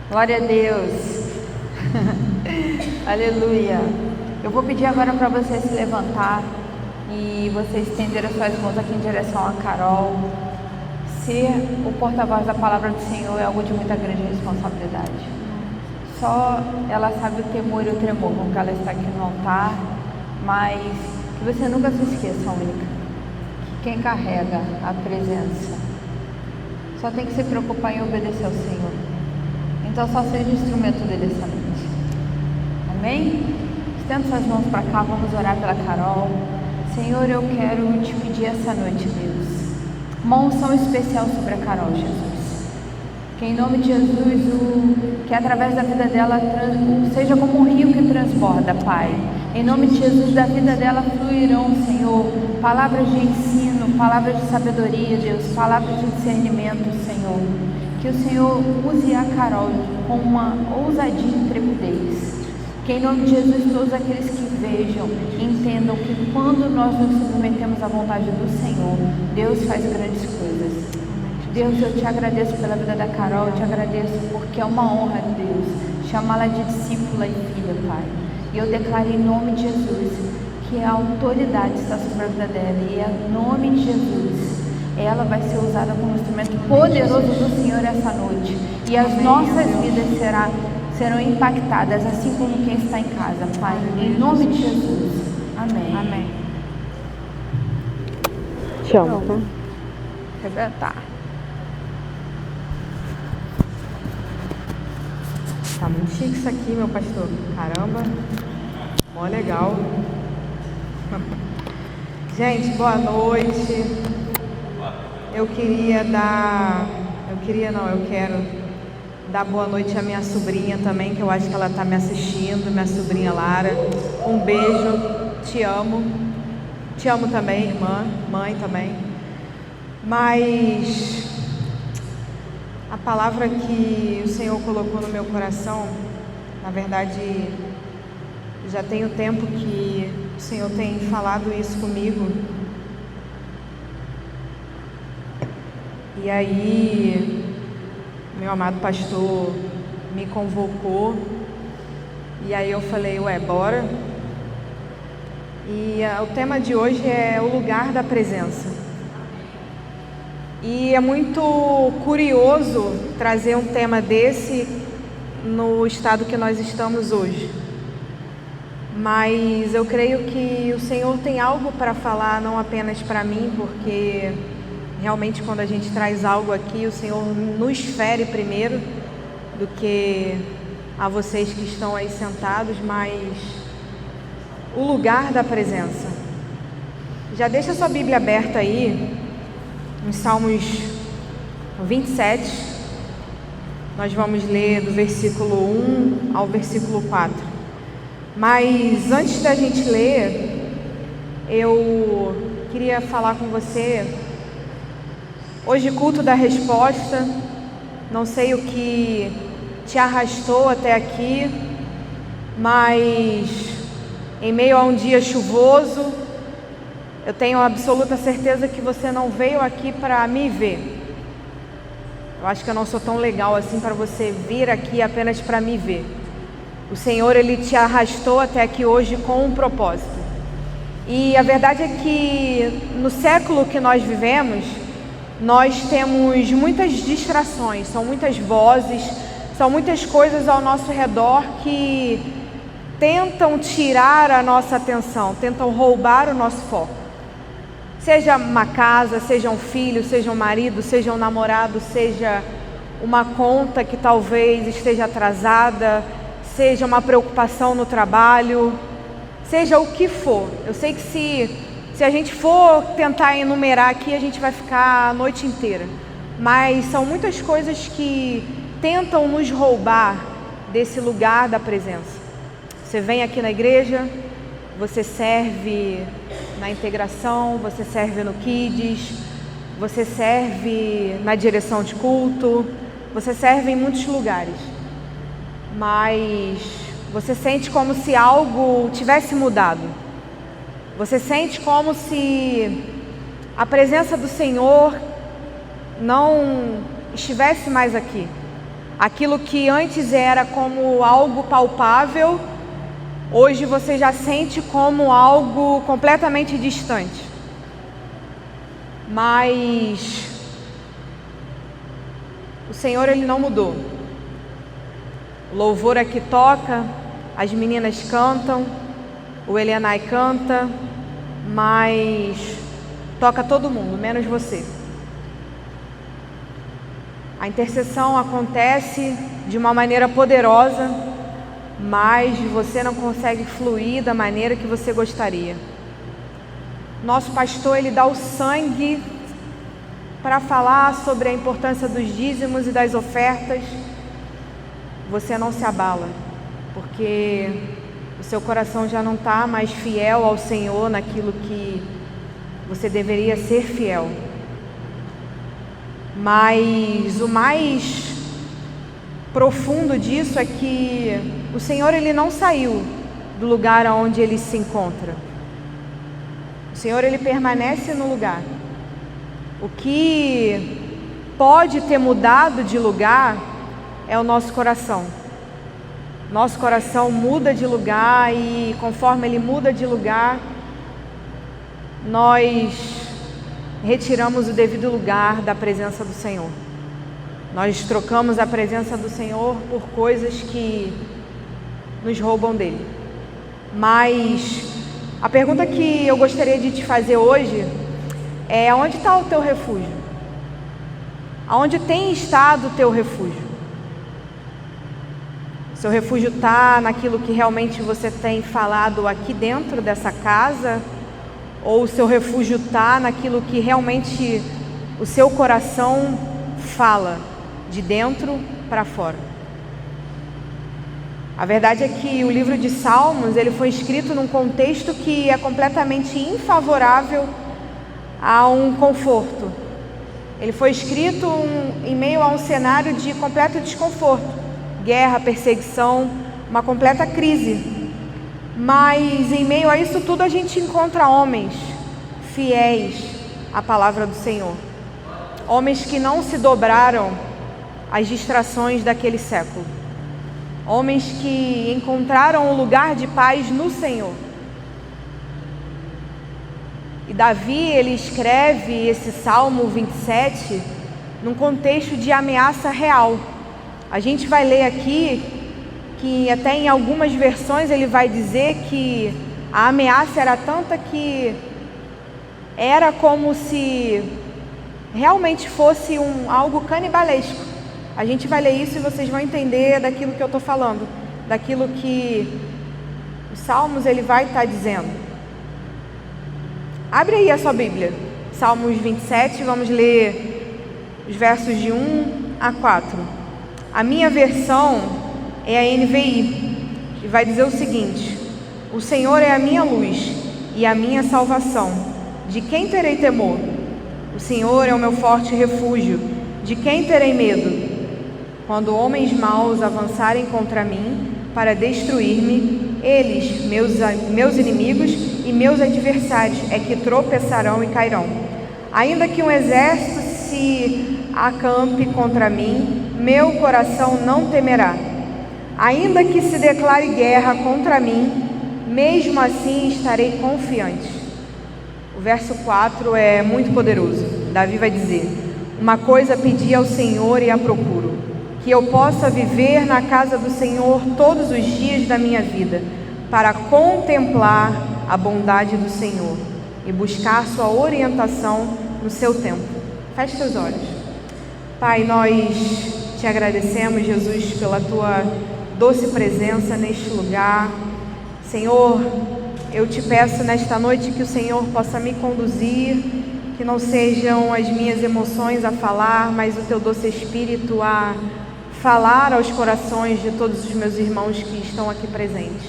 Glória a Deus. Aleluia. Eu vou pedir agora para você se levantar e você estender as suas mãos aqui em direção a Carol. Ser o porta-voz da palavra do Senhor é algo de muita grande responsabilidade. Só ela sabe o temor e o tremor com que ela está aqui no altar, mas que você nunca se esqueça, única, que quem carrega a presença só tem que se preocupar em obedecer ao Senhor. Então só seja instrumento dele essa noite. Amém? Estenda suas mãos para cá, vamos orar pela Carol. Senhor, eu quero te pedir essa noite, Deus, uma unção especial sobre a Carol, Jesus. Que em nome de Jesus, que através da vida dela seja como um rio que transborda, Pai. Em nome de Jesus, da vida dela fluirão, Senhor, palavras de ensino, palavras de sabedoria, Deus, palavras de discernimento, Senhor. Que o Senhor use a Carol com uma ousadia e intrepidez. Que em nome de Jesus, todos aqueles que vejam, entendam que quando nós nos submetemos à vontade do Senhor, Deus faz grandes coisas. Deus, eu te agradeço pela vida da Carol, eu te agradeço porque é uma honra, Deus, chamá-la de discípula e filha, Pai. E eu declaro em nome de Jesus que a autoridade está sobre a vida dela e em nome de Jesus ela vai ser usada como instrumento poderoso do Senhor essa noite. E as nossas vidas serão impactadas, assim como quem está em casa, Pai. Em nome de Jesus. Amém. Amém. Te amo, tá? Arrebentar. Tá muito chique isso aqui, meu pastor. Caramba. Mó legal. Gente, boa noite. Eu quero dar boa noite à minha sobrinha também, que eu acho que ela tá me assistindo, minha sobrinha Lara. Um beijo, te amo. Te amo também, irmã, mãe também. Mas a palavra que o Senhor colocou no meu coração, na verdade, já tem um tempo que o Senhor tem falado isso comigo. E aí, meu amado pastor me convocou, e aí eu falei, bora. E o tema de hoje é o lugar da presença. E é muito curioso trazer um tema desse no estado que nós estamos hoje. Mas eu creio que o Senhor tem algo para falar, não apenas para mim, porque realmente quando a gente traz algo aqui, o Senhor nos fere primeiro do que a vocês que estão aí sentados, mas o lugar da presença. Já deixa a sua Bíblia aberta aí, em Salmos 27, nós vamos ler do versículo 1 ao versículo 4. Mas antes da gente ler, eu queria falar com você. Hoje, culto da resposta. Não sei o que te arrastou até aqui, mas em meio a um dia chuvoso, eu tenho absoluta certeza que você não veio aqui para me ver. Eu acho que eu não sou tão legal assim para você vir aqui apenas para me ver. O Senhor, Ele te arrastou até aqui hoje com um propósito. E a verdade é que no século que nós vivemos, nós temos muitas distrações, são muitas vozes, são muitas coisas ao nosso redor que tentam tirar a nossa atenção, tentam roubar o nosso foco. Seja uma casa, seja um filho, seja um marido, seja um namorado, seja uma conta que talvez esteja atrasada, seja uma preocupação no trabalho, seja o que for. Eu sei que se a gente for tentar enumerar aqui, a gente vai ficar a noite inteira. Mas são muitas coisas que tentam nos roubar desse lugar da presença. Você vem aqui na igreja, você serve na integração, você serve no Kids, você serve na direção de culto, você serve em muitos lugares. Mas você sente como se algo tivesse mudado. Você sente como se a presença do Senhor não estivesse mais aqui. Aquilo que antes era como algo palpável, hoje você já sente como algo completamente distante. Mas o Senhor, Ele não mudou. O louvor aqui toca, as meninas cantam, o Elianai canta, mas toca todo mundo, menos você. A intercessão acontece de uma maneira poderosa, mas você não consegue fluir da maneira que você gostaria. Nosso pastor, ele dá o sangue para falar sobre a importância dos dízimos e das ofertas. Você não se abala, porque o seu coração já não está mais fiel ao Senhor naquilo que você deveria ser fiel. Mas o mais profundo disso é que o Senhor, Ele não saiu do lugar onde Ele se encontra. O Senhor, Ele permanece no lugar. O que pode ter mudado de lugar é o nosso coração. Nosso coração muda de lugar e conforme ele muda de lugar, nós retiramos o devido lugar da presença do Senhor. Nós trocamos a presença do Senhor por coisas que nos roubam dele. Mas a pergunta que eu gostaria de te fazer hoje é: onde está o teu refúgio? Aonde tem estado o teu refúgio? Seu refúgio está naquilo que realmente você tem falado aqui dentro dessa casa? Ou o seu refúgio está naquilo que realmente o seu coração fala, de dentro para fora? A verdade é que o livro de Salmos, ele foi escrito num contexto que é completamente infavorável a um conforto. Ele foi escrito em meio a um cenário de completo desconforto, guerra, perseguição, uma completa crise. Mas em meio a isso tudo a gente encontra homens fiéis à palavra do Senhor. Homens que não se dobraram às distrações daquele século. Homens que encontraram o lugar de paz no Senhor. E Davi, ele escreve esse Salmo 27 num contexto de ameaça real. A gente vai ler aqui que até em algumas versões ele vai dizer que a ameaça era tanta que era como se realmente fosse algo canibalesco. A gente vai ler isso e vocês vão entender daquilo que eu estou falando, daquilo que os Salmos ele vai estar dizendo. Abre aí a sua Bíblia, Salmos 27, vamos ler os versos de 1 a 4. A minha versão é a NVI, e vai dizer o seguinte: o Senhor é a minha luz e a minha salvação, de quem terei temor? O Senhor é o meu forte refúgio, de quem terei medo? Quando homens maus avançarem contra mim para destruir-me, eles, meus inimigos e meus adversários, é que tropeçarão e cairão. Ainda que um exército se acampe contra mim, meu coração não temerá. Ainda que se declare guerra contra mim, mesmo assim estarei confiante. O verso 4 é muito poderoso. Davi vai dizer: uma coisa pedi ao Senhor e a procuro, que eu possa viver na casa do Senhor todos os dias da minha vida, para contemplar a bondade do Senhor e buscar sua orientação no seu tempo. Feche seus olhos. Pai, nós te agradecemos, Jesus, pela tua doce presença neste lugar. Senhor, eu te peço nesta noite que o Senhor possa me conduzir, que não sejam as minhas emoções a falar, mas o teu doce Espírito a falar aos corações de todos os meus irmãos que estão aqui presentes.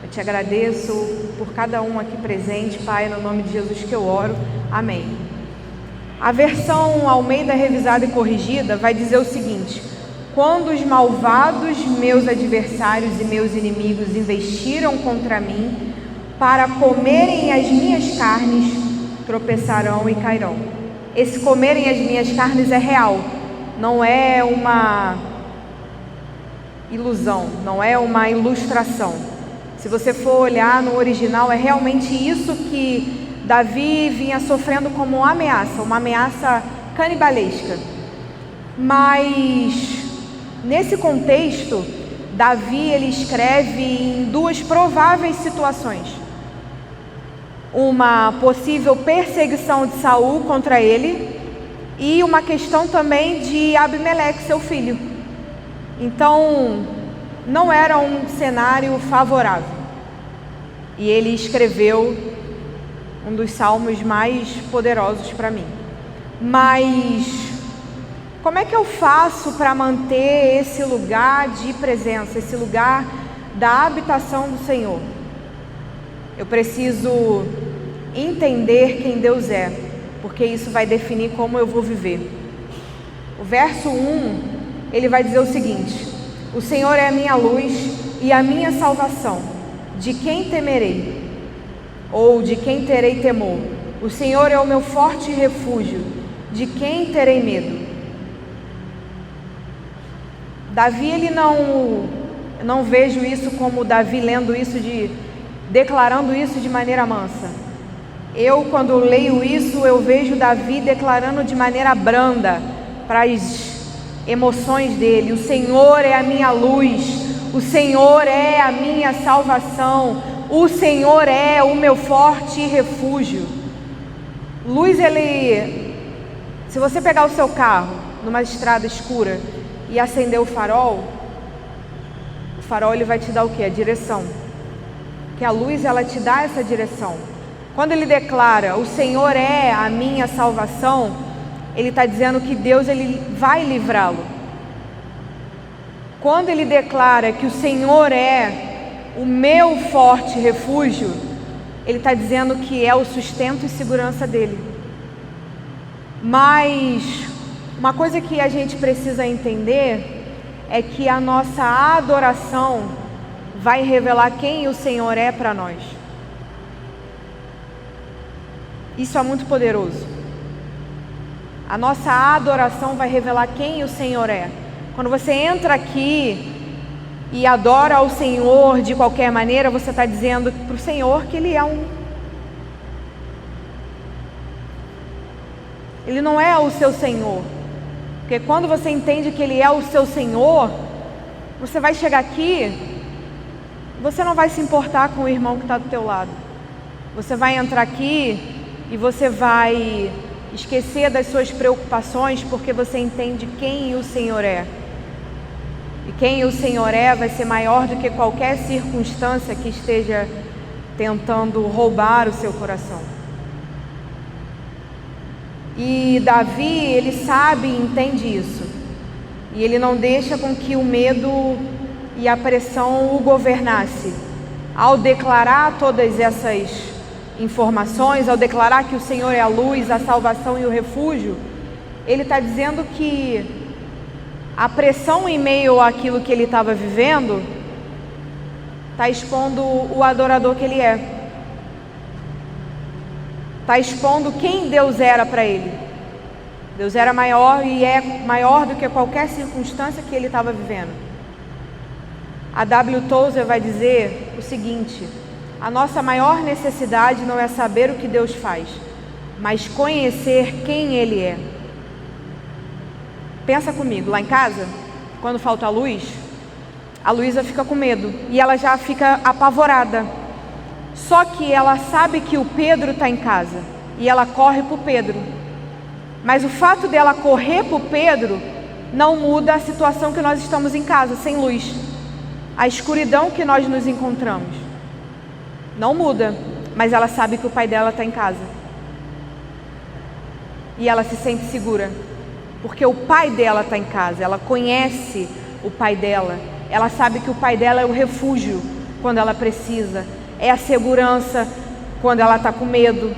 Eu te agradeço por cada um aqui presente, Pai, no nome de Jesus que eu oro. Amém. A versão Almeida Revisada e Corrigida vai dizer o seguinte: quando os malvados, meus adversários e meus inimigos investiram contra mim para comerem as minhas carnes, tropeçarão e cairão. Esse comerem as minhas carnes é real, não é ilusão, não é uma ilustração. Se você for olhar no original, é realmente isso que Davi vinha sofrendo como uma ameaça canibalesca. Mas nesse contexto, Davi ele escreve em duas prováveis situações: uma possível perseguição de Saul contra ele e uma questão também de Abimeleque, seu filho. Então, não era um cenário favorável. E ele escreveu um dos salmos mais poderosos para mim. Mas como é que eu faço para manter esse lugar de presença, esse lugar da habitação do Senhor? Eu preciso entender quem Deus é, porque isso vai definir como eu vou viver. O verso 1, ele vai dizer o seguinte: o Senhor é a minha luz e a minha salvação, de quem temerei? Ou de quem terei temor? O Senhor é o meu forte refúgio, de quem terei medo? Davi, ele não vejo isso como Davi lendo isso, declarando isso de maneira mansa. Eu, quando leio isso, eu vejo Davi declarando de maneira branda para as emoções dele: o Senhor é a minha luz, o Senhor é a minha salvação, o Senhor é o meu forte refúgio. Luz, se você pegar o seu carro numa estrada escura e acender o farol ele vai te dar o quê? A direção. Que a luz, ela te dá essa direção. Quando ele declara: o Senhor é a minha salvação, ele está dizendo que Deus, ele vai livrá-lo. Quando ele declara que o Senhor é o meu forte refúgio, ele está dizendo que é o sustento e segurança dele. Mas uma coisa que a gente precisa entender é que a nossa adoração vai revelar quem o Senhor é para nós. Isso é muito poderoso. A nossa adoração vai revelar quem o Senhor é. Quando você entra aqui e adora ao Senhor de qualquer maneira, você está dizendo para o Senhor que Ele não é o seu Senhor. Porque quando você entende que Ele é o seu Senhor, você vai chegar aqui, você não vai se importar com o irmão que está do teu lado. Você vai entrar aqui e você vai esquecer das suas preocupações, porque você entende quem o Senhor é. E quem o Senhor é vai ser maior do que qualquer circunstância que esteja tentando roubar o seu coração. E Davi, ele sabe e entende isso. E ele não deixa com que o medo e a pressão o governasse. Ao declarar todas essas informações, ao declarar que o Senhor é a luz, a salvação e o refúgio, ele está dizendo que a pressão em meio àquilo que ele estava vivendo está expondo o adorador que ele é. Está expondo quem Deus era para ele. Deus era maior e é maior do que qualquer circunstância que ele estava vivendo. A W. Tozer vai dizer o seguinte: a nossa maior necessidade não é saber o que Deus faz, mas conhecer quem Ele é. Pensa comigo, lá em casa, quando falta a Luísa fica com medo e ela já fica apavorada. Só que ela sabe que o Pedro está em casa e ela corre para o Pedro. Mas o fato dela correr para o Pedro não muda a situação que nós estamos em casa, sem luz. A escuridão que nós nos encontramos não muda, mas ela sabe que o pai dela está em casa. E ela se sente segura, porque o pai dela está em casa. Ela conhece o pai dela. Ela sabe que o pai dela é o refúgio quando ela precisa. É a segurança quando ela está com medo.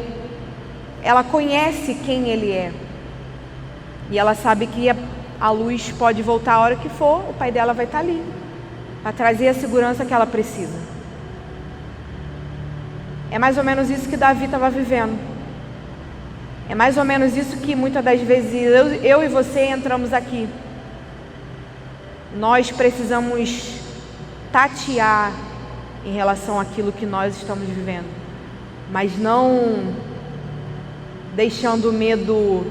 Ela conhece quem ele é. E ela sabe que a luz pode voltar a hora que for, o pai dela vai estar ali para trazer a segurança que ela precisa. É mais ou menos isso que Davi estava vivendo. É mais ou menos isso que muitas das vezes eu e você entramos aqui. nós precisamos tatear em relação àquilo que nós estamos vivendo, mas não deixando o medo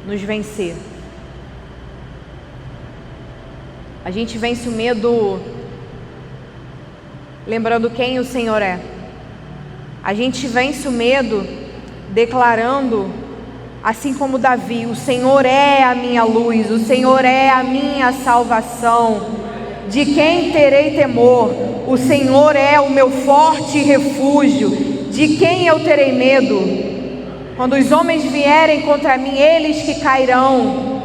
nos vencer. A gente vence o medo lembrando quem o Senhor é. A gente vence o medo declarando, assim como Davi: o Senhor é a minha luz, o Senhor é a minha salvação. De quem terei temor? O Senhor é o meu forte refúgio. De quem eu terei medo? Quando os homens vierem contra mim, eles que cairão.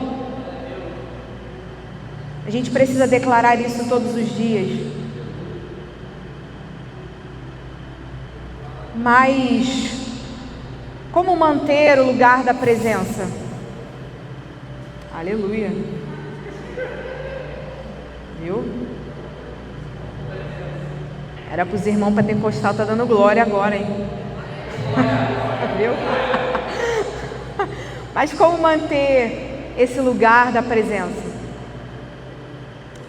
A gente precisa declarar isso todos os dias. Mas como manter o lugar da presença? Aleluia. Viu? Era para os irmãos pentecostais estar dando glória agora, hein? Viu? Mas como manter esse lugar da presença?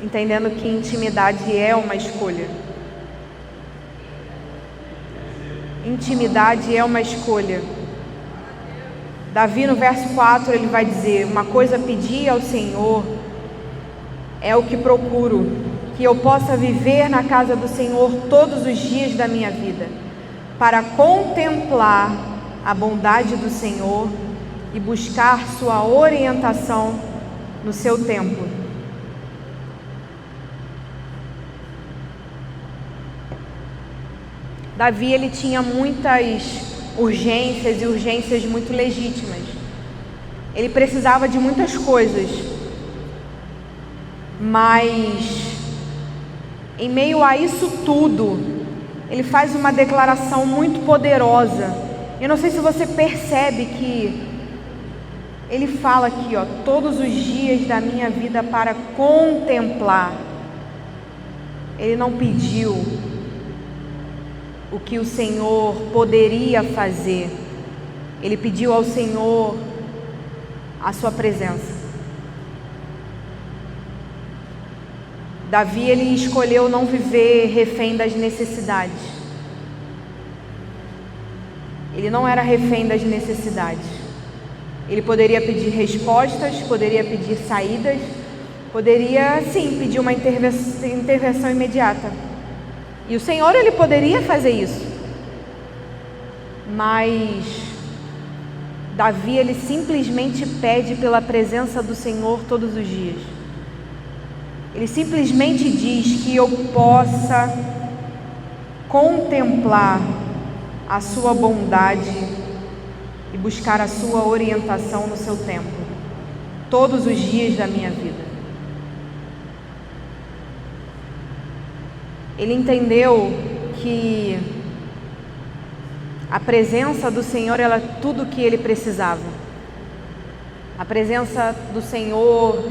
Entendendo que intimidade é uma escolha. Intimidade é uma escolha. Davi, no verso 4, ele vai dizer: uma coisa pedi ao Senhor, é o que procuro, que eu possa viver na casa do Senhor todos os dias da minha vida, para contemplar a bondade do Senhor e buscar sua orientação no seu templo. Davi, ele tinha muitas urgências e urgências muito legítimas. Ele precisava de muitas coisas, mas em meio a isso tudo, ele faz uma declaração muito poderosa. Eu não sei se você percebe que ele fala aqui, todos os dias da minha vida para contemplar. Ele não pediu o que o Senhor poderia fazer. Ele pediu ao Senhor a sua presença. Davi, ele escolheu não viver refém das necessidades. Ele não era refém das necessidades. Ele poderia pedir respostas, poderia pedir saídas, poderia sim pedir uma intervenção imediata. E o Senhor, ele poderia fazer isso. Mas Davi, ele simplesmente pede pela presença do Senhor todos os dias. Ele simplesmente diz que eu possa contemplar a sua bondade e buscar a sua orientação no seu tempo, todos os dias da minha vida. Ele entendeu que a presença do Senhor era tudo o que ele precisava. A presença do Senhor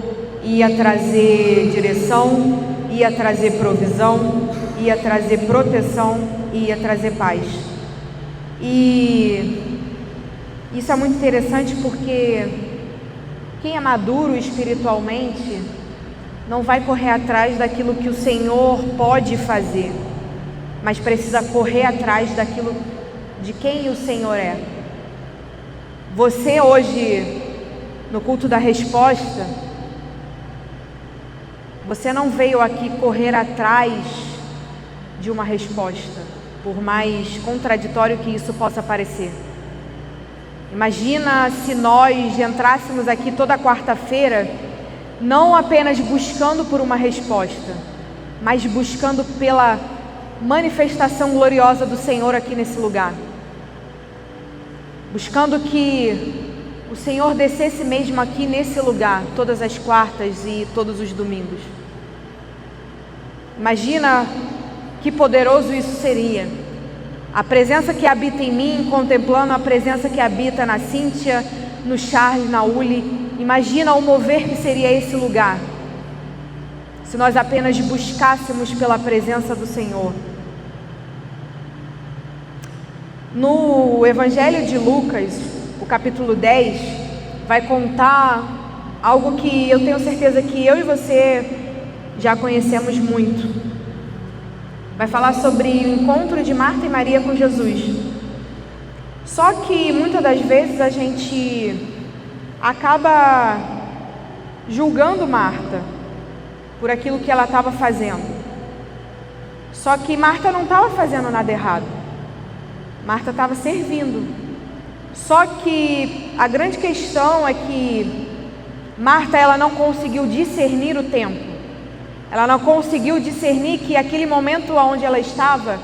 ia trazer direção, ia trazer provisão, ia trazer proteção e ia trazer paz. E isso é muito interessante porque quem é maduro espiritualmente não vai correr atrás daquilo que o Senhor pode fazer, mas precisa correr atrás daquilo de quem o Senhor é. Você hoje, no culto da resposta, você não veio aqui correr atrás de uma resposta, por mais contraditório que isso possa parecer. Imagina se nós entrássemos aqui toda quarta-feira, não apenas buscando por uma resposta, mas buscando pela manifestação gloriosa do Senhor aqui nesse lugar. Buscando que o Senhor descesse mesmo aqui nesse lugar, todas as quartas e todos os domingos. Imagina que poderoso isso seria. A presença que habita em mim, contemplando a presença que habita na Cíntia, no Charles, na Uli. Imagina o mover que seria esse lugar, se nós apenas buscássemos pela presença do Senhor. No Evangelho de Lucas, o capítulo 10, vai contar algo que eu tenho certeza que eu e você já conhecemos muito. Vai falar sobre o encontro de Marta e Maria com Jesus. Só que muitas das vezes a gente acaba julgando Marta por aquilo que ela estava fazendo. Só que Marta não estava fazendo nada errado. Marta estava servindo. Só que a grande questão é que Marta, ela não conseguiu discernir o tempo. Ela não conseguiu discernir que aquele momento onde ela estava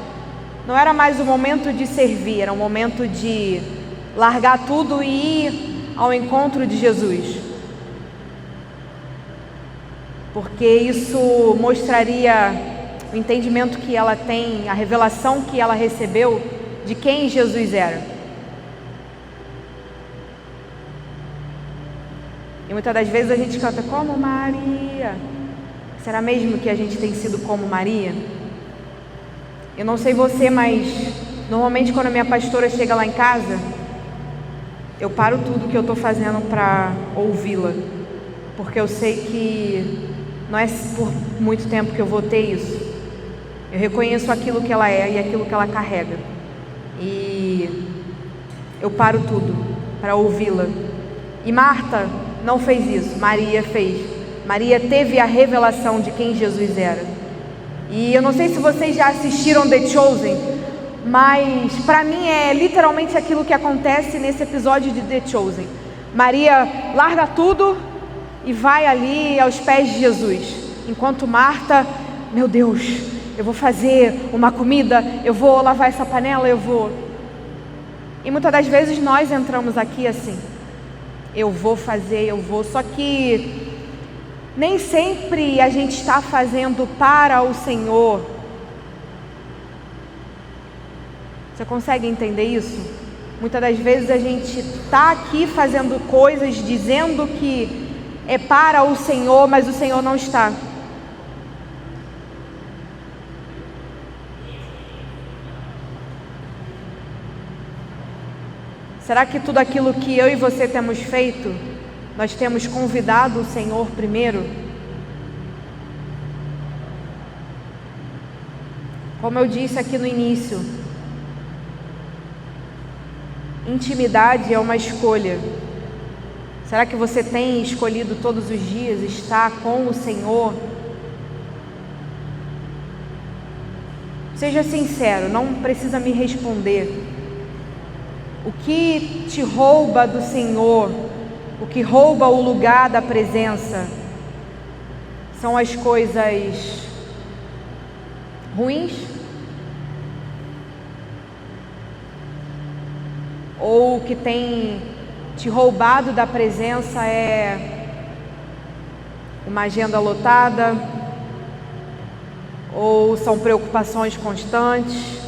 não era mais o momento de servir, era o momento de largar tudo e ir ao encontro de Jesus. Porque isso mostraria o entendimento que ela tem, a revelação que ela recebeu de quem Jesus era. E muitas das vezes a gente canta como Maria. Será mesmo que a gente tem sido como Maria? Eu não sei você, mas normalmente quando a minha pastora chega lá em casa, eu paro tudo que eu estou fazendo para ouvi-la, porque eu sei que não é por muito tempo que eu vou ter isso. Eu reconheço aquilo que ela é e aquilo que ela carrega, e eu paro tudo para ouvi-la. E Marta não fez isso, Maria fez. Maria teve a revelação de quem Jesus era. E eu não sei se vocês já assistiram The Chosen, mas para mim é literalmente aquilo que acontece nesse episódio de The Chosen. Maria larga tudo e vai ali aos pés de Jesus, enquanto Marta, meu Deus, eu vou fazer uma comida, eu vou lavar essa panela, eu vou. E muitas das vezes nós entramos aqui assim, eu vou fazer, eu vou, só que nem sempre a gente está fazendo para o Senhor. Você consegue entender isso? Muitas das vezes a gente está aqui fazendo coisas, dizendo que é para o Senhor, mas o Senhor não está. Será que tudo aquilo que eu e você temos feito, nós temos convidado o Senhor primeiro? Como eu disse aqui no início, intimidade é uma escolha. Será que você tem escolhido todos os dias estar com o Senhor? Seja sincero, não precisa me responder. O que te rouba do Senhor, o que rouba o lugar da presença, são as coisas ruins? Ou o que tem te roubado da presença é uma agenda lotada? Ou são preocupações constantes?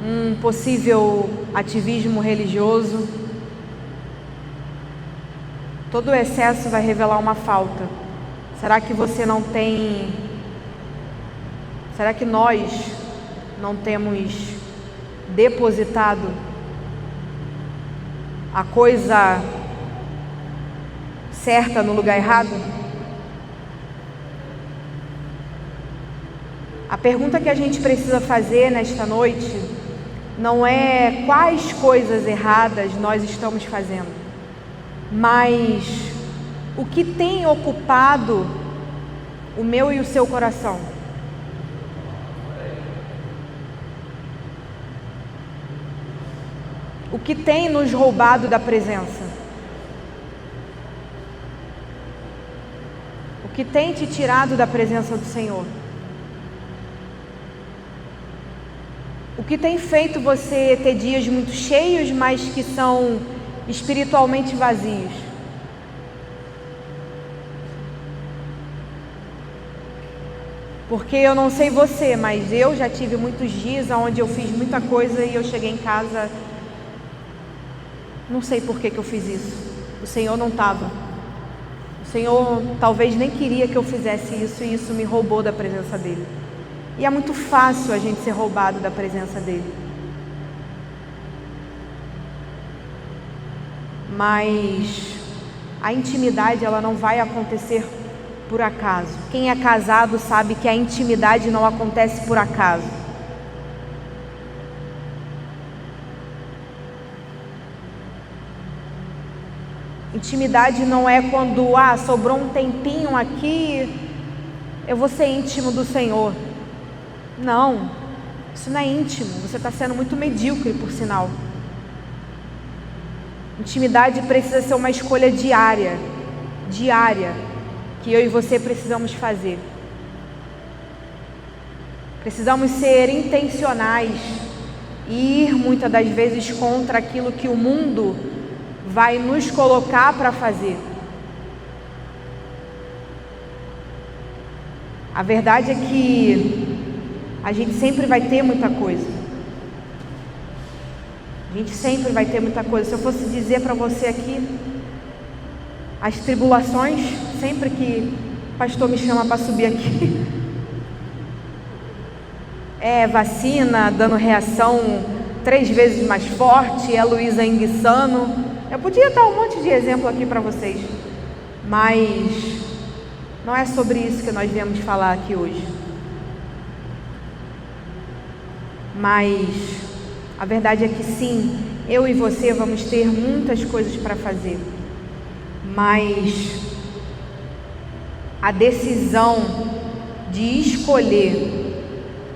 Um possível ativismo religioso? Todo o excesso vai revelar uma falta. Será que você não tem? Será que nós não temos depositado a coisa certa no lugar errado? A pergunta que a gente precisa fazer nesta noite não é quais coisas erradas nós estamos fazendo, mas o que tem ocupado o meu e o seu coração. O que tem nos roubado da presença? O que tem te tirado da presença do Senhor? O que tem feito você ter dias muito cheios, mas que são espiritualmente vazios? Porque eu não sei você, mas eu já tive muitos dias onde eu fiz muita coisa e eu cheguei em casa, não sei por que eu fiz isso. O Senhor não estava. O Senhor talvez nem queria que eu fizesse isso, e isso me roubou da presença dEle. E é muito fácil a gente ser roubado da presença dEle. Mas A intimidade, ela não vai acontecer por acaso. Quem é casado sabe que a intimidade não acontece por acaso. Intimidade não é quando, sobrou um tempinho aqui, eu vou ser íntimo do Senhor. Não, isso não é íntimo, você está sendo muito medíocre, por sinal. Intimidade precisa ser uma escolha diária, que eu e você precisamos fazer. Precisamos ser intencionais e ir muitas das vezes contra aquilo que o mundo vai nos colocar para fazer. A verdade é que a gente sempre vai ter muita coisa. A gente sempre vai ter muita coisa. Se eu fosse dizer para você aqui, as tribulações, sempre que o pastor me chama para subir aqui, é vacina dando reação 3 vezes mais forte, é a Luísa enguiçando. Eu podia dar um monte de exemplo aqui para vocês, mas não é sobre isso que nós viemos falar aqui hoje. Mas a verdade é que sim, eu e você vamos ter muitas coisas para fazer, mas a decisão de escolher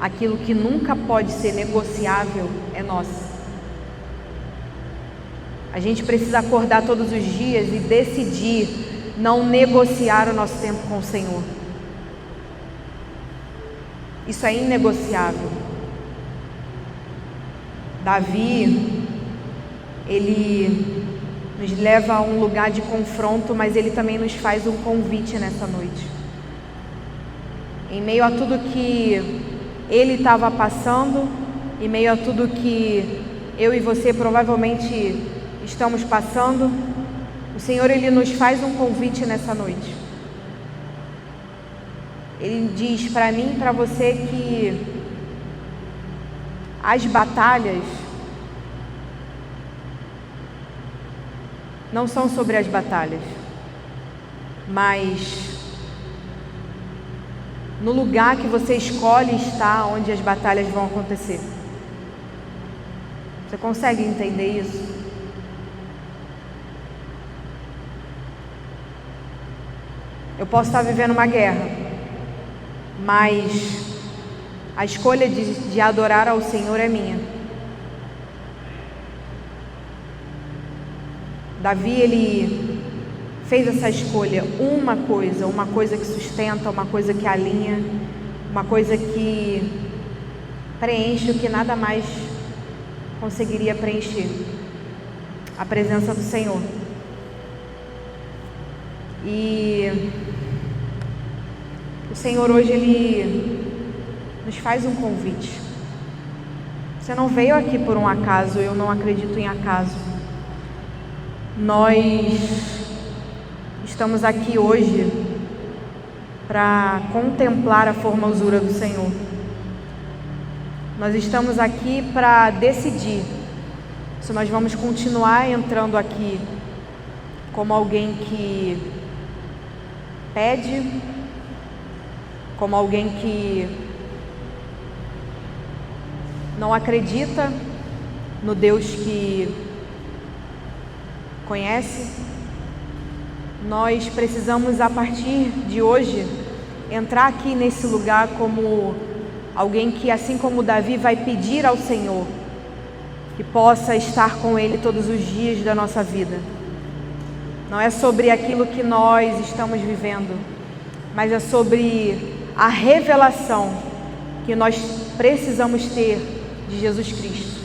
aquilo que nunca pode ser negociável é nossa. A gente precisa acordar todos os dias e decidir não negociar o nosso tempo com o Senhor. Isso é inegociável. Davi, ele nos leva a um lugar de confronto, mas ele também nos faz um convite nessa noite. Em meio a tudo que ele estava passando, em meio a tudo que eu e você provavelmente estamos passando, o Senhor, ele nos faz um convite nessa noite. Ele diz para mim e para você que as batalhas não são sobre as batalhas, mas no lugar que você escolhe estar, onde as batalhas vão acontecer. Você consegue entender isso? Eu posso estar vivendo uma guerra, mas a escolha de adorar ao Senhor é minha. Davi, ele fez essa escolha, uma coisa que sustenta, uma coisa que alinha, uma coisa que preenche o que nada mais conseguiria preencher: a presença do Senhor. E o Senhor hoje, ele nos faz um convite. Você não veio aqui por um acaso, eu não acredito em acaso. Nós estamos aqui hoje para contemplar a formosura do Senhor. Nós estamos aqui para decidir se nós vamos continuar entrando aqui como alguém que pede, como alguém que não acredita no Deus que conhece. Nós precisamos, a partir de hoje, entrar aqui nesse lugar como alguém que, assim como Davi, vai pedir ao Senhor que possa estar com Ele todos os dias da nossa vida. Não é sobre aquilo que nós estamos vivendo, mas é sobre a revelação que nós precisamos ter de Jesus Cristo.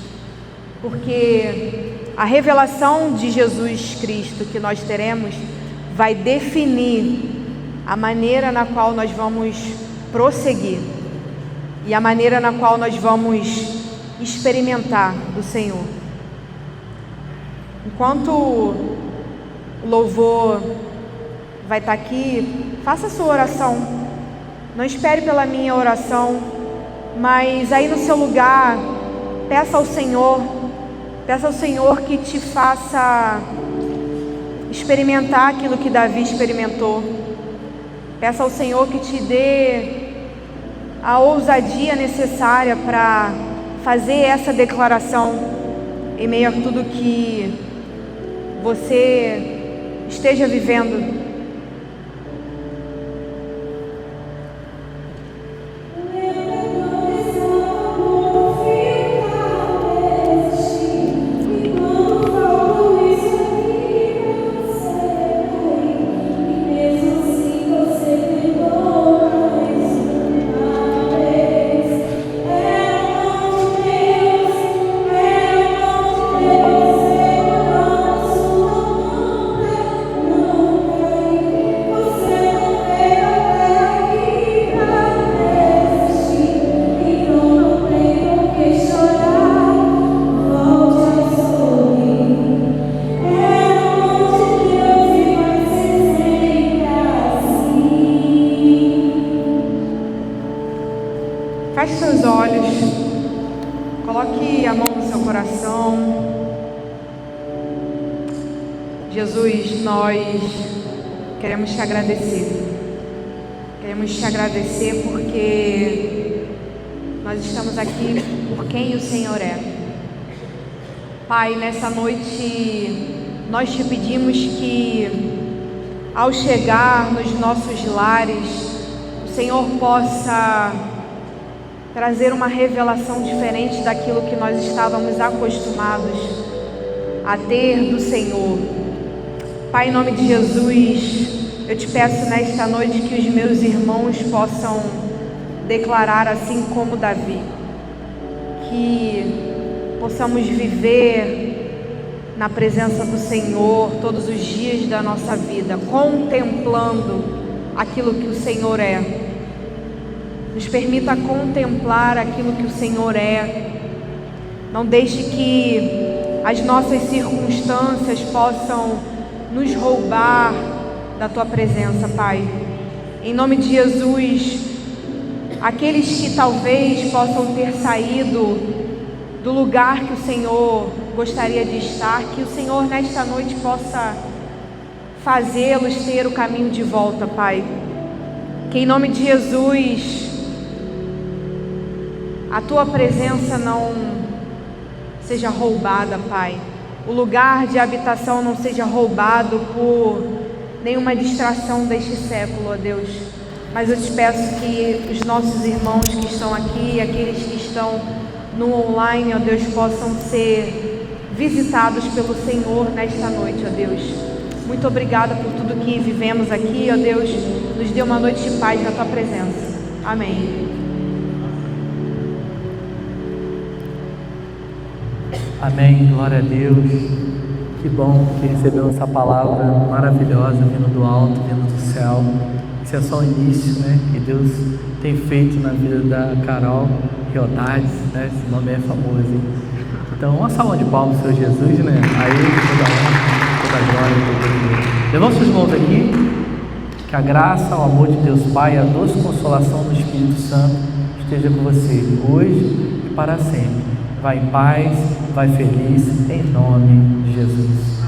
Porque a revelação de Jesus Cristo que nós teremos vai definir a maneira na qual nós vamos prosseguir e a maneira na qual nós vamos experimentar do Senhor. Enquanto o louvor vai estar aqui, faça a sua oração. Não espere pela minha oração, mas aí no seu lugar, peça ao Senhor que te faça experimentar aquilo que Davi experimentou. Peça ao Senhor que te dê a ousadia necessária para fazer essa declaração em meio a tudo que você esteja vivendo. Feche seus olhos, coloque a mão no seu coração. Jesus, nós queremos te agradecer. Queremos te agradecer porque nós estamos aqui por quem o Senhor é. Pai, nessa noite nós te pedimos que ao chegar nos nossos lares, o Senhor possa trazer uma revelação diferente daquilo que nós estávamos acostumados a ter do Senhor. Pai, em nome de Jesus, eu te peço nesta noite que os meus irmãos possam declarar assim como Davi, que possamos viver na presença do Senhor todos os dias da nossa vida, contemplando aquilo que o Senhor é. Nos permita contemplar aquilo que o Senhor é. Não deixe que as nossas circunstâncias possam nos roubar da Tua presença, Pai. Em nome de Jesus, aqueles que talvez possam ter saído do lugar que o Senhor gostaria de estar, que o Senhor nesta noite possa fazê-los ter o caminho de volta, Pai. Que em nome de Jesus a Tua presença não seja roubada, Pai. O lugar de habitação não seja roubado por nenhuma distração deste século, ó Deus. Mas eu te peço que os nossos irmãos que estão aqui, aqueles que estão no online, ó Deus, possam ser visitados pelo Senhor nesta noite, ó Deus. Muito obrigada por tudo que vivemos aqui, ó Deus. Nos dê uma noite de paz na Tua presença. Amém. Amém, glória a Deus. Que bom que recebemos essa palavra maravilhosa vindo do alto, vindo do céu. Esse é só o início, né, que Deus tem feito na vida da Carol Riodades, né? Esse nome é famoso, hein? Então, uma salva de palmas para o Senhor Jesus, né? A Ele toda a honra, toda a glória, toda a glória. Levante seus mãos aqui. Que a graça, o amor de Deus Pai, a doce consolação do Espírito Santo esteja com você hoje e para sempre. Vai em paz, vai feliz, em nome de Jesus.